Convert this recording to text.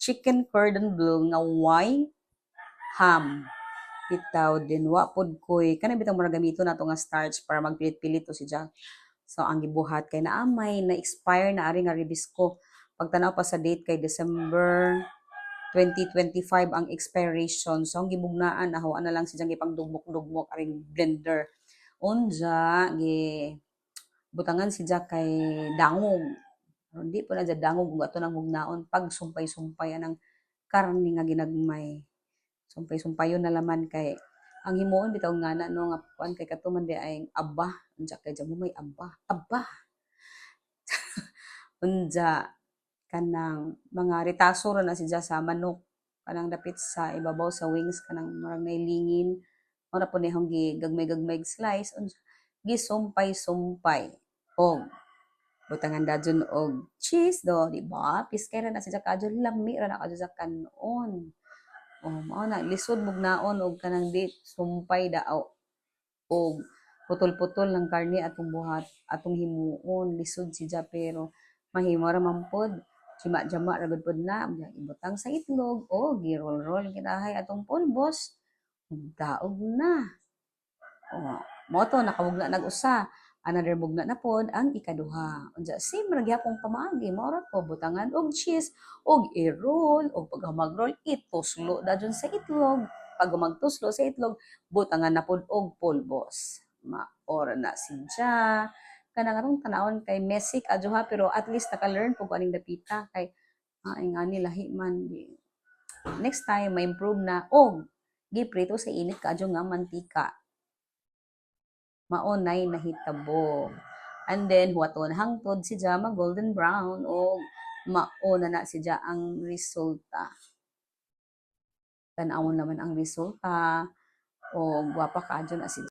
chicken cordon bleu nga white ham. Bitaw din wa pod koy kana bitaw mura gamito nato nga starch para magpilit-pilit to si Jack. So ang gibuhat kay naamay na expire na ari nga ribisco. Pagtanaw pa sa date kay December 2025 ang expiration. So ang gibugnaan nahawa na lang si Jack gipang dugmok-dugmok aring blender. Unja gi butangan si Jack kay dangog. Hindi po na dyan dangog kung ato nang mugnaon pag sumpay-sumpay anang karne nga ginagmay. Sumpay-sumpayon na laman kay ang himuon bitaw nga na no nga kuan kay katuman di ay aba unja kay mo may aba unja kanang mga retaso ra na siya sa manok kanang dapit sa ibabaw sa wings kanang marang nailingin ora po nihong gagmay-gagmay slice unja gisumpay-sumpay og butangan dadyon og cheese do di ba piskay ra na siya kadyo lami ra na kadyo sa kanon. Mao na lisod mugnaon og kanang di sumpay daaw og putol-putol ng karne atong buhat atong himuon lisod siya pero mahimo ra man pod jama-jama ra gud pod na ibutang sa itlog o gi-roll-roll kinahay atong pulbos daog na. Mo to nakawugna nag-usa another bugna na pod ang ikaduha. Unsa same ra gyapon pamaagi mao ra to butangan og cheese og i-roll og pag mag-roll ituslo dadyon sa itlog. Pag magtuslo sa itlog butangan na pod og pulbos. Maora na siya. Kanang atong tanawon kay messy kadyo ha pero at least naka-learn po aning dapita kay ay nga ni lahi man di. Next time may improve na og giprito sa init kadyo nga mantika maunay nahitabo. And then, huwaton hangtod si Jama golden brown o mauna na si Ja ang resulta. Tanawon naman ang resulta o gwapa kadyo na si